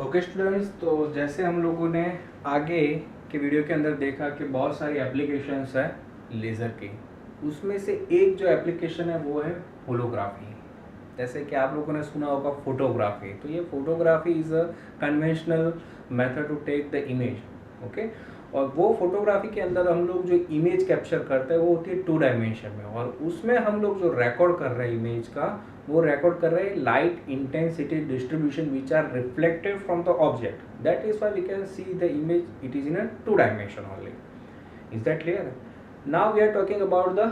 Okay students, तो जैसे हम लोगों ने आगे के वीडियो के अंदर देखा कि बहुत सारी एप्लीकेशंस है लेज़र की। उसमें से एक जो एप्लीकेशन है वो है होलोग्राफी। जैसे कि आप लोगों ने सुना होगा फोटोग्राफी, तो ये photography is a conventional method to take the image. Okay, और वो फोटोग्राफी के अंदर हम लोग जो इमेज कैप्चर करते हैं वो होती है 2 डायमेंशन में, और उसमें हम लोग जो रिकॉर्ड कर रहे हैं इमेज का, वो रिकॉर्ड कर रहे हैं light intensity distribution which are reflected from the object. That is why we can see the image, it is in a 2 dimension only. Is that clear? Now we are talking about the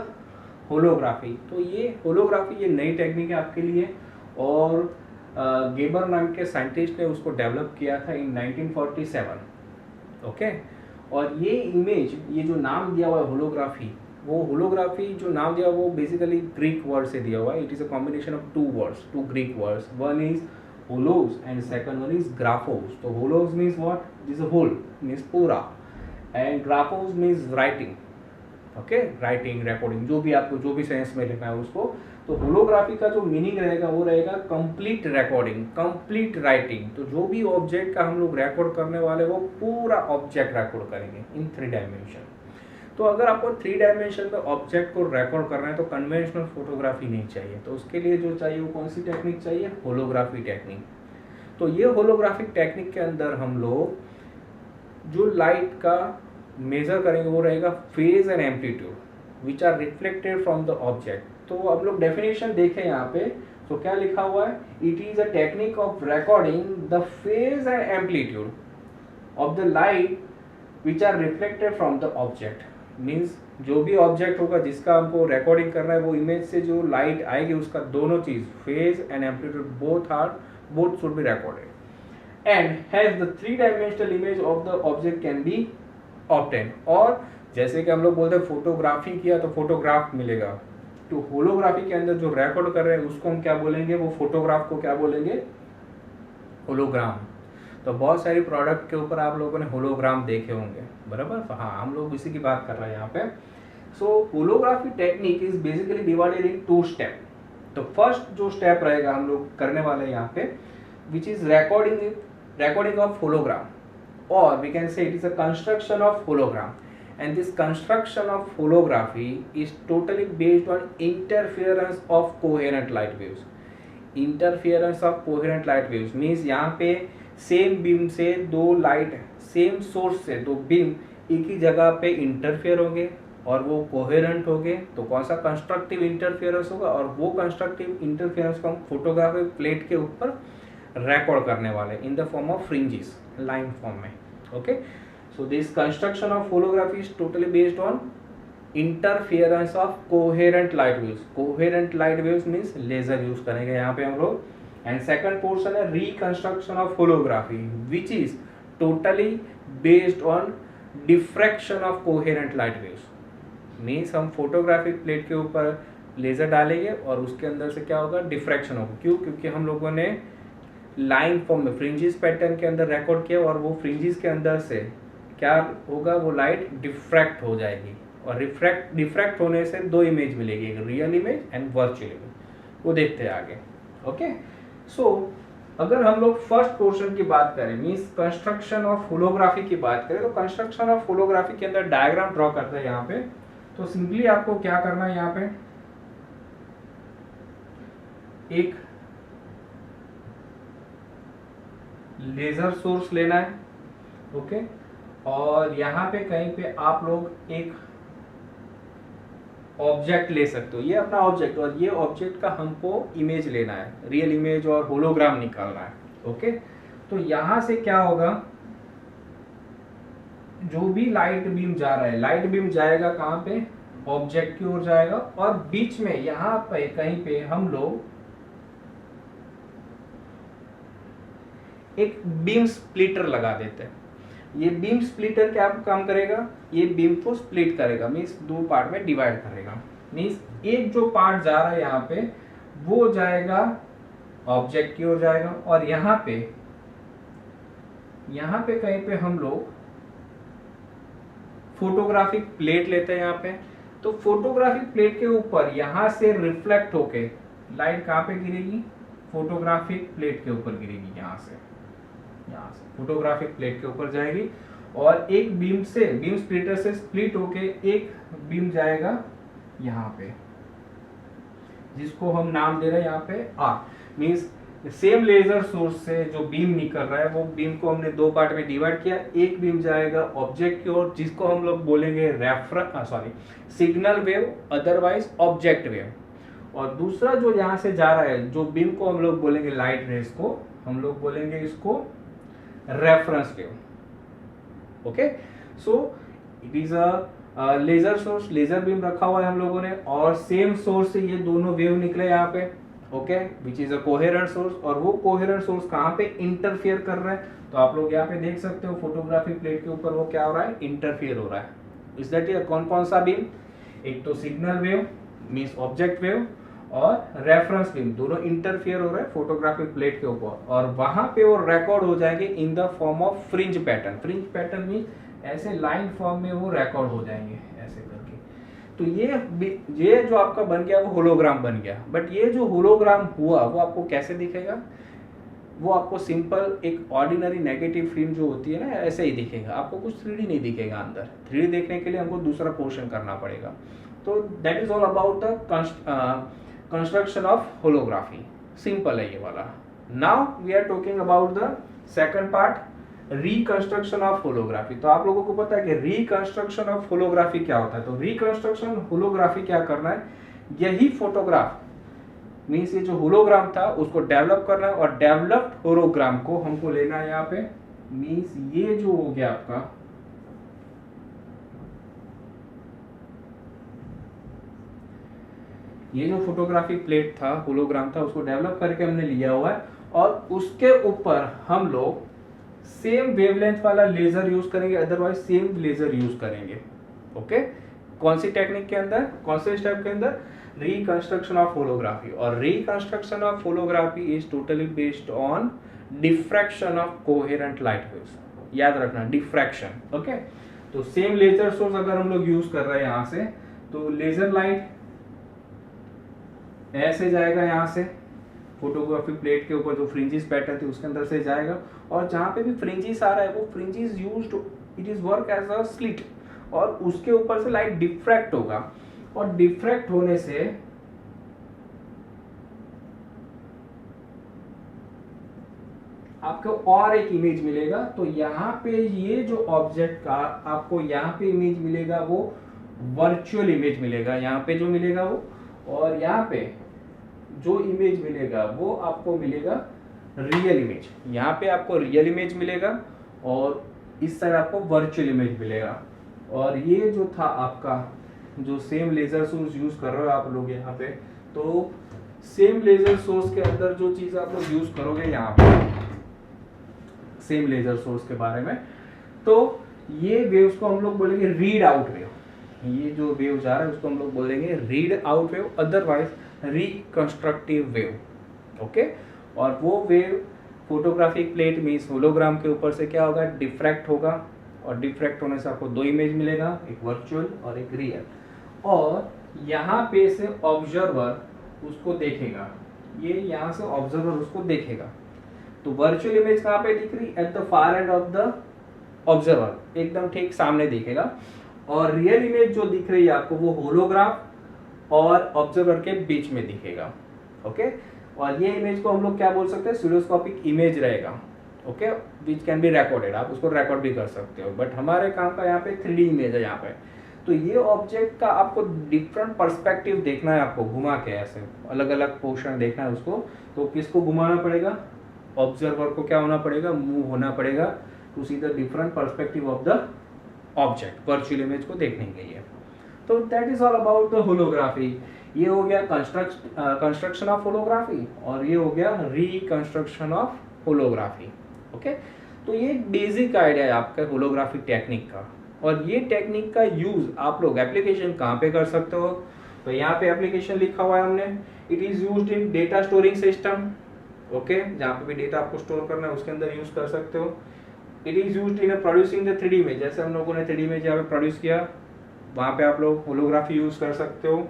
holography. तो ये holography ये नई technique है आपके लिए, और गेबर नाम के साइंटिस्ट ने उसको डेवलप किया था इन 1947। ओके, और ये इमेज, ये जो नाम दिया हुआ है होलोग्राफी, वो होलोग्राफी जो नाम दिया वो बेसिकली ग्रीक वर्ड से दिया हुआ है। It is a combination of 2 words, 2 Greek words. One is holos and second one is graphos. तो holos means what? Is a whole, means पूरा, and graphos means writing. Okay, writing, recording, जो भी आपको जो भी सेंस में लिखना है उसको। तो होलोग्राफी का जो मीनिंग रहेगा वो रहेगा कंप्लीट रिकॉर्डिंग, कंप्लीट राइटिंग। तो जो भी ऑब्जेक्ट का हम लोग रिकॉर्ड करने वाले वो पूरा ऑब्जेक्ट रिकॉर्ड करेंगे इन 3 डायमेंशन। तो अगर आपको 3 डायमेंशन में ऑब्जेक्ट को रिकॉर्ड करना है तो कन्वेंशनल फोटोग्राफी नहीं चाहिए। तो उसके लिए जो चाहिए वो कौन सी टेक्निक चाहिए? Holography technique. तो ये होलोग्राफिक टेक्निक के अंदर हम लोग जो लाइट का मेजर करेंगे वो रहेगा phase and amplitude which are reflected from the object. तो अब लोग डेफिनेशन देखें यहाँ पे, तो क्या लिखा हुआ है? It is a technique of recording the phase and amplitude of the light which are reflected from the object. Means जो भी ऑब्जेक्ट होगा जिसका हमको रिकॉर्डिंग करना है, वो इमेज से जो लाइट आएगी उसका दोनों चीज phase and amplitude both should be recorded and hence the 3 dimensional image of the object can be obtained। और जैसे कि हम लोग बोलते हैं फोटोग्राफी किया तो फोटोग्राफ मिलेगा, तो होलोग्राफी के अंदर जो रिकॉर्ड कर रहे हैं उसको हम क्या बोलेंगे? वो फोटोग्राफ को क्या बोलेंगे? होलोग्राम। तो बहुत सारी प्रोडक्ट के ऊपर आप लोगों ने होलोग्राम देखे होंगे, बराबर। तो हाँ, हम लोग इसी की बात कर रहे हैं यहाँ पे। So holography technique is basically divided in 2 step. तो फर्स्ट जो स्टेप रहेगा हम लोग करने वाले यहाँ पे, which is recording of hologram, or we can say it is a construction of hologram, and this construction of holography is totally based on interference of coherent light waves। interference of coherent light waves means यहाँ पे same beam से 2 light, same source से 2 beam एक ही जगह पे interfere होंगे और वो कोहेरेंट होंगे। तो कौन सा कंस्ट्रक्टिव इंटरफेरेंस होगा, और वो कंस्ट्रक्टिव इंटरफेरेंस को हम फोटोग्राफिक प्लेट के ऊपर रिकॉर्ड करने वाले in the form of fringes, line form में। Okay, so this construction of holography is totally based on interference of coherent light waves. Coherent light waves means laser use करेंगे यहाँ पे हम लोग। एंड सेकंड पोर्शन है reconstruction of holography which is totally based on diffraction of coherent light waves. Means हम photographic plate के ऊपर laser डालेंगे और उसके अंदर से क्या होगा? डिफ्रैक्शन होगा। क्यों? क्योंकि हम लोगों ने लाइन फॉर्म में फ्रिंजेस पैटर्न के अंदर रिकॉर्ड किया, और वो फ्रिंजेस के अंदर से क्या होगा? वो लाइट डिफ्रैक्ट हो जाएगी, और डिफ्रैक्ट होने से 2 इमेज मिलेगी, एक real image and virtual image. वो देखते हैं आगे। ओके, सो अगर हम लोग फर्स्ट पोर्शन की बात करें, मीन्स कंस्ट्रक्शन ऑफ होलोग्राफी की बात करें, तो कंस्ट्रक्शन ऑफ होलोग्राफी के अंदर डायग्राम ड्रॉ करते हैं यहाँ पे। तो सिंपली आपको क्या करना है, यहाँ पे एक लेजर सोर्स लेना है। ओके, और यहाँ पे कहीं पे आप लोग एक ऑब्जेक्ट ले सकते हो, ये अपना ऑब्जेक्ट, और ये ऑब्जेक्ट का हमको इमेज लेना है, रियल इमेज और होलोग्राम निकालना है। ओके, तो यहाँ से क्या होगा? जो भी लाइट बीम जा रहा है, लाइट बीम जाएगा कहाँ पे? ऑब्जेक्ट की ओर जाएगा, और बीच में यहाँ पे कहीं पे हम लोग एक बीम स्प्लिटर लगा देते हैं। ये बीम स्प्लिटर क्या काम करेगा? ये बीम को स्प्लिट करेगा, मीन्स 2 पार्ट में डिवाइड करेगा। मीन्स एक जो पार्ट जा रहा है यहाँ पे वो जाएगा ऑब्जेक्ट की ओर जाएगा, और यहाँ पे कहीं पे हम लोग फोटोग्राफिक प्लेट लेते हैं यहाँ पे। तो फोटोग्राफिक प्लेट के ऊपर यहाँ से रिफ्लेक्ट होके लाइट कहाँ पे गिरेगी? फोटोग्राफिक प्लेट के ऊपर गिरेगी यहाँ से। यहाँ से फोटोग्राफिक प्लेट के ऊपर जाएगी और एक बीम स्प्लिटर से स्प्लिट होके एक बीम जाएगा यहाँ पे, जिसको हम नाम दे रहे हैं यहाँ पे R. Means same laser source से जो बीम निकल रहा है वो बीम को हमने दो पार्ट में डिवाइड किया। एक बीम जाएगा ऑब्जेक्ट की ओर, जिसको हम लोग बोलेंगे signal wave, otherwise object wave. और दूसरा जो यहाँ से जा रहा है जो बीम को हम लोग बोलेंगे लाइट रेज को, हम लोग बोलेंगे इसको reference wave. Okay, so it is a laser source, laser beam रखा हुआ है हम लोगों ने और सेम सोर्स से ये दोनों वेव निकले यहाँ पे। Okay, which is a coherent source. और वो कोहेरेंट सोर्स कहाँ पे इंटरफियर कर रहा है, तो आप लोग यहाँ पे देख सकते हो फोटोग्राफिक प्लेट के ऊपर वो क्या हो रहा है, इंटरफियर हो रहा है। इज दैट कौन कौन सा बीम, एक तो signal wave means object wave और रेफरेंस बीम, दोनों इंटरफियर हो रहे हैं फोटोग्राफिक प्लेट के ऊपर और वहां पे वो रिकॉर्ड हो जाएंगे इन the form of fringe pattern. Fringe pattern means ऐसे लाइन फॉर्म में वो रिकॉर्ड हो जाएंगे ऐसे करके। तो ये जो आपका बन गया वो होलोग्राम बन गया। बट ये जो होलोग्राम हुआ वो आपको कैसे दिखेगा, वो आपको सिंपल एक ऑर्डिनरी नेगेटिव फिल्म जो होती है ना ऐसे ही दिखेगा, आपको कुछ 3D नहीं दिखेगा अंदर। 3D देखने के लिए हमको दूसरा पोर्शन करना पड़ेगा। तो that is all about the construction of holography. Simple है ये वाला। Now we are talking about the second part, reconstruction of holography. तो आप लोगों को पता है कि रिकंस्ट्रक्शन ऑफ होलोग्राफी क्या होता है। तो रिकंस्ट्रक्शन होलोग्राफी क्या करना है, यही फोटोग्राफ मीन्स ये जो होलोग्राम था उसको डेवलप करना है और डेवलप्ड होलोग्राम को हमको लेना है यहाँ पे। मीन्स ये जो हो गया आपका ये जो फोटोग्राफिक प्लेट था, होलोग्राम था, उसको डेवलप करके हमने लिया हुआ है और उसके ऊपर हम लोग सेम वेवलेंथ वाला लेजर यूज करेंगे, अदरवाइज सेम लेजर यूज करेंगे। ओके, कौन सी टेक्निक के अंदर, कौन से स्टेप के अंदर, रिकंस्ट्रक्शन ऑफ होलोग्राफी। और reconstruction of holography is totally based on diffraction of coherent light waves. याद रखना डिफ्रैक्शन। ओके, तो सेम लेजर सोर्स अगर हम लोग यूज कर रहे हैं यहां से, तो लेजर लाइट ऐसे जाएगा यहाँ से फोटोग्राफिक प्लेट के ऊपर जो फ्रिंजिस पैटर्न थी उसके अंदर से जाएगा और जहां पे भी फ्रिंजिस आ रहा है वो fringes used, it is work as a slit और उसके ऊपर से लाइट डिफ्रैक्ट होगा और डिफ्रैक्ट होने से आपको और एक इमेज मिलेगा। तो यहाँ पे ये जो ऑब्जेक्ट का आपको यहाँ पे इमेज मिलेगा वो वर्चुअल इमेज मिलेगा, यहाँ पे जो मिलेगा वो, और यहाँ पे जो इमेज मिलेगा वो आपको मिलेगा रियल इमेज। यहाँ पे आपको रियल इमेज मिलेगा और इस साइड आपको वर्चुअल इमेज मिलेगा। और ये जो था आपका जो सेम लेजर सोर्स यूज कर रहे हो आप लोग यहाँ पे, तो सेम लेजर सोर्स के अंदर जो चीज आप लोग यूज करोगे यहाँ पे सेम लेजर सोर्स के बारे में, तो ये वेव्स को हम लोग बोलेंगे रीड आउट वेव। ये जो वेव जा रहा है उसको हम लोग बोलेंगे read out wave, otherwise reconstructive wave. Okay, और वो wave photographic plate means hologram के ऊपर से क्या होगा, डिफ्रैक्ट होगा और डिफ्रैक्ट होने से आपको दो इमेज मिलेगा, एक वर्चुअल और एक रियल। और यहाँ पे से ऑब्जर्वर उसको देखेगा, ये यहाँ से ऑब्जर्वर उसको देखेगा। तो वर्चुअल इमेज कहाँ पे दिख रही, at the far end of the observer, एकदम ठीक सामने दिखेगा। और रियल इमेज जो दिख रही है आपको वो होलोग्राफ और ऑब्जर्वर के बीच में दिखेगा। ओके, और ये इमेज को हम लोग क्या बोल सकते हैं, स्टीरियोस्कोपिक इमेज रहेगा। Okay, which can be recorded, आप उसको रिकॉर्ड भी कर सकते हो। बट हमारे काम का यहाँ पे 3D इमेज है यहाँ पे। तो ये ऑब्जेक्ट का आपको डिफरेंट पर्सपेक्टिव देखना है, आपको घुमा के ऐसे अलग अलग पोर्शन देखना है उसको। तो किसको घुमाना पड़ेगा, ऑब्जर्वर को क्या होना पड़ेगा, मूव होना पड़ेगा to see the different perspective of the object, virtual image को देखने के लिए। तो that is all about the होलोग्राफी। ये हो गया कंस्ट्रक्शन ऑफ होलोग्राफी और ये हो गया रिकंस्ट्रक्शन ऑफ होलोग्राफी। ओके, तो ये बेसिक आइडिया है आपका होलोग्राफी टेक्निक का। और ये टेक्निक का यूज आप लोग एप्लीकेशन कहाँ पे कर सकते हो, तो यहाँ पे एप्लीकेशन लिखा हुआ है हमने, it is used in data storing system. Okay, जहाँ पे भी डेटा आपको स्टोर करना है उसके अंदर यूज कर सकते हो। It is used in producing the 3D image, जैसे हम लोगों ने 3D इमेज यहाँ पे प्रोड्यूस किया, वहाँ पे आप लोग होलोग्राफी यूज कर सकते हो।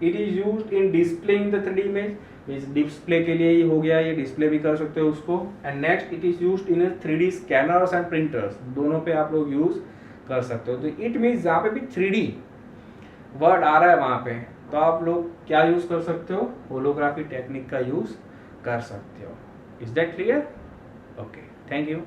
It is used in displaying the 3D image, इस डिस्प्ले के लिए ही हो गया, ये डिस्प्ले भी कर सकते हो उसको। And next it is used in 3D scanners and printers, दोनों पे आप लोग यूज कर सकते हो। तो इट मीन्स जहाँ पे भी 3D वर्ड आ रहा है वहाँ पे, तो आप लोग क्या यूज कर सकते हो, होलोग्राफी टेक्निक का यूज कर सकते हो। Is that clear? Okay, thank you.